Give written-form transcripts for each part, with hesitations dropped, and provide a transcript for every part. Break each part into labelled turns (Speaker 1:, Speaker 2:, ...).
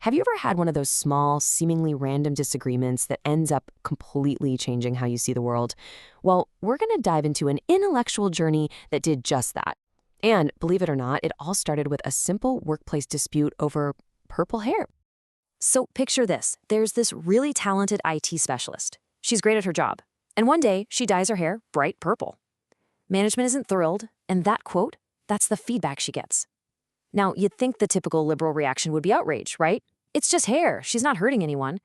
Speaker 1: Have you ever had one of those small, seemingly random disagreements that ends up completely changing how you see the world? Well, we're going to dive into an intellectual journey that did just that. And believe it or not, it all started with a simple workplace dispute over purple hair. So picture this. There's this really talented IT specialist. She's great at her job. And one day, she dyes her hair bright purple. Management isn't thrilled, and that quote, that's the feedback she gets. Now, you'd think the typical liberal reaction would be outrage, right? It's just hair. She's not hurting anyone.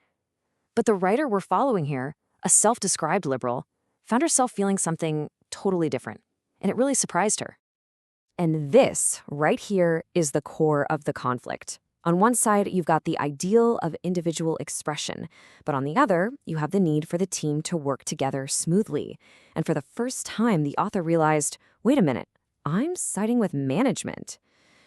Speaker 1: But the writer we're following here, a self-described liberal, found herself feeling something totally different, and it really surprised her. And this, right here, is the core of the conflict. On one side, you've got the ideal of individual expression, but on the other, you have the need for the team to work together smoothly. And for the first time, the author realized, wait a minute, I'm siding with management.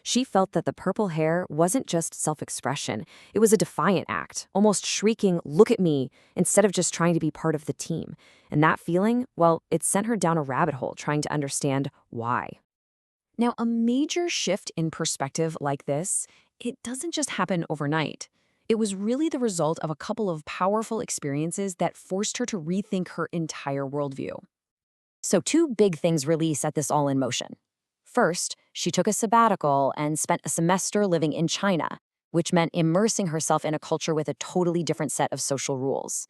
Speaker 1: She felt that the purple hair wasn't just self-expression. It was a defiant act, almost shrieking, look at me, instead of just trying to be part of the team. And that feeling, well, it sent her down a rabbit hole trying to understand why. Now, a major shift in perspective like this, it doesn't just happen overnight. It was really the result of a couple of powerful experiences that forced her to rethink her entire worldview. So two big things really set this all in motion. First, she took a sabbatical and spent a semester living in China, which meant immersing herself in a culture with a totally different set of social rules.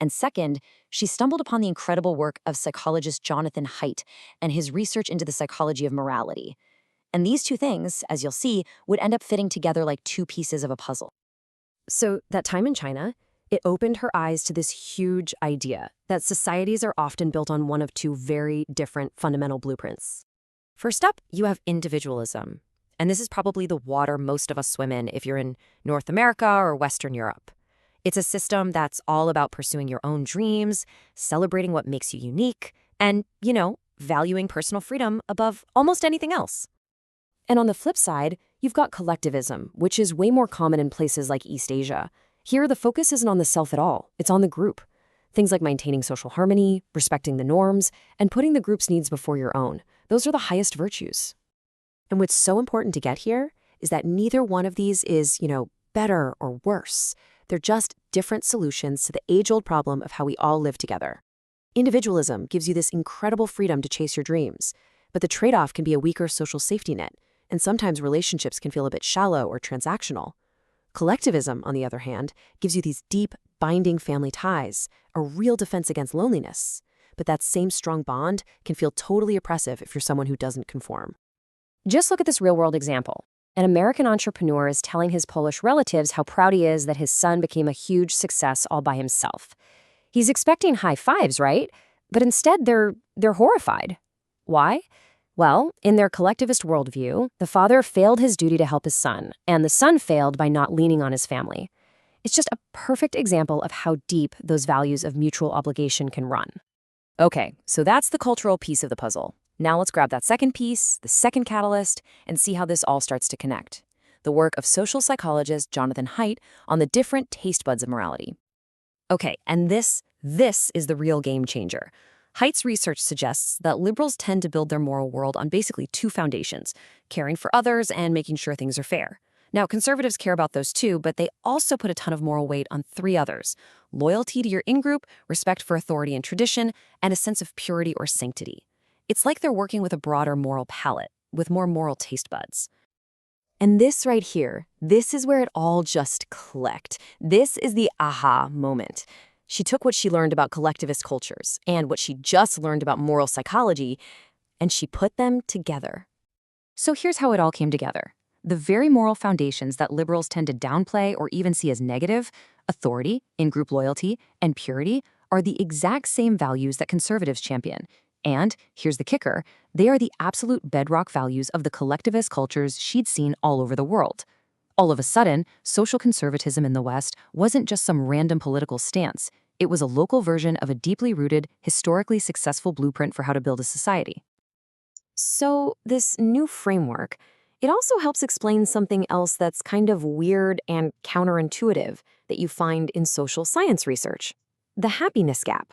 Speaker 1: And second, she stumbled upon the incredible work of psychologist Jonathan Haidt and his research into the psychology of morality. And these two things, as you'll see, would end up fitting together like two pieces of a puzzle. So that time in China, it opened her eyes to this huge idea that societies are often built on one of two very different fundamental blueprints. First up, you have individualism. And this is probably the water most of us swim in if you're in North America or Western Europe. It's a system that's all about pursuing your own dreams, celebrating what makes you unique, and, valuing personal freedom above almost anything else. And on the flip side, you've got collectivism, which is way more common in places like East Asia. Here, the focus isn't on the self at all. It's on the group. Things like maintaining social harmony, respecting the norms, and putting the group's needs before your own. Those are the highest virtues. And what's so important to get here is that neither one of these is, better or worse. They're just different solutions to the age-old problem of how we all live together. Individualism gives you this incredible freedom to chase your dreams, but the trade-off can be a weaker social safety net, and sometimes relationships can feel a bit shallow or transactional. Collectivism, on the other hand, gives you these deep, binding family ties, a real defense against loneliness. But that same strong bond can feel totally oppressive if you're someone who doesn't conform. Just look at this real-world example. An American entrepreneur is telling his Polish relatives how proud he is that his son became a huge success all by himself. He's expecting high fives, right? But instead, they're horrified. Why? Well, in their collectivist worldview, the father failed his duty to help his son, and the son failed by not leaning on his family. It's just a perfect example of how deep those values of mutual obligation can run. Okay, so that's the cultural piece of the puzzle. Now let's grab that second piece, the second catalyst, and see how this all starts to connect. The work of social psychologist Jonathan Haidt on the different taste buds of morality. Okay, and this is the real game changer. Haidt's research suggests that liberals tend to build their moral world on basically two foundations, caring for others and making sure things are fair. Now, conservatives care about those too, but they also put a ton of moral weight on three others: loyalty to your in-group, respect for authority and tradition, and a sense of purity or sanctity. It's like they're working with a broader moral palette, with more moral taste buds. And this right here, this is where it all just clicked. This is the aha moment. She took what she learned about collectivist cultures and what she just learned about moral psychology, and she put them together. So here's how it all came together. The very moral foundations that liberals tend to downplay or even see as negative, authority, in-group loyalty, and purity, are the exact same values that conservatives champion. And, here's the kicker, they are the absolute bedrock values of the collectivist cultures she'd seen all over the world. All of a sudden, social conservatism in the West wasn't just some random political stance. It was a local version of a deeply rooted, historically successful blueprint for how to build a society. So, this new framework, it also helps explain something else that's kind of weird and counterintuitive that you find in social science research: the happiness gap.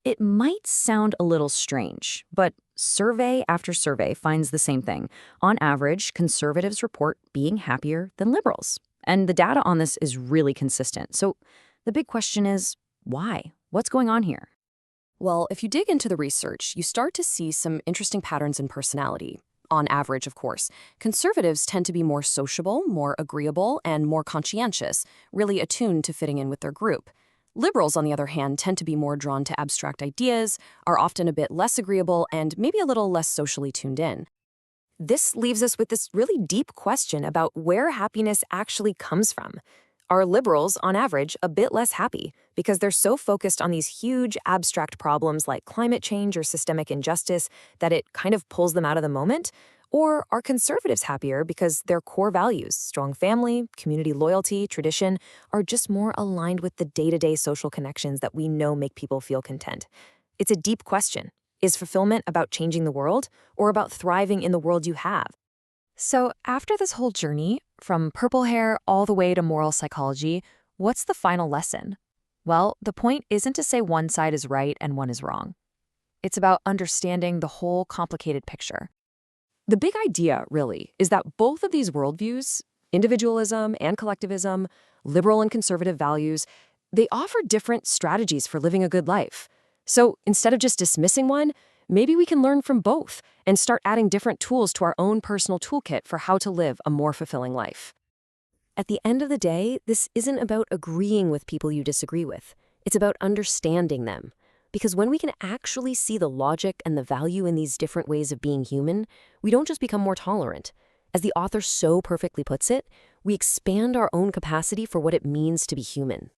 Speaker 1: It might sound a little strange, but survey after survey finds the same thing. On average, conservatives report being happier than liberals.
Speaker 2: And the data on this is really consistent. So the big question is, why? What's going on here?
Speaker 1: Well, if you dig into the research, you start to see some interesting patterns in personality. On average, of course, conservatives tend to be more sociable, more agreeable, and more conscientious, really attuned to fitting in with their group. Liberals, on the other hand, tend to be more drawn to abstract ideas, are often a bit less agreeable, and maybe a little less socially tuned in. This leaves us with this really deep question about where happiness actually comes from. Are liberals, on average, a bit less happy because they're so focused on these huge abstract problems like climate change or systemic injustice that it kind of pulls them out of the moment? Or are conservatives happier because their core values, strong family, community loyalty, tradition, are just more aligned with the day-to-day social connections that we know make people feel content? It's a deep question. Is fulfillment about changing the world or about thriving in the world you have? So, after this whole journey, from purple hair all the way to moral psychology, what's the final lesson? Well, the point isn't to say one side is right and one is wrong. It's about understanding the whole complicated picture. The big idea, really, is that both of these worldviews, individualism and collectivism, liberal and conservative values, they offer different strategies for living a good life. So instead of just dismissing one, maybe we can learn from both and start adding different tools to our own personal toolkit for how to live a more fulfilling life. At the end of the day, this isn't about agreeing with people you disagree with. It's about understanding them. Because when we can actually see the logic and the value in these different ways of being human, we don't just become more tolerant. As the author so perfectly puts it, we expand our own capacity for what it means to be human.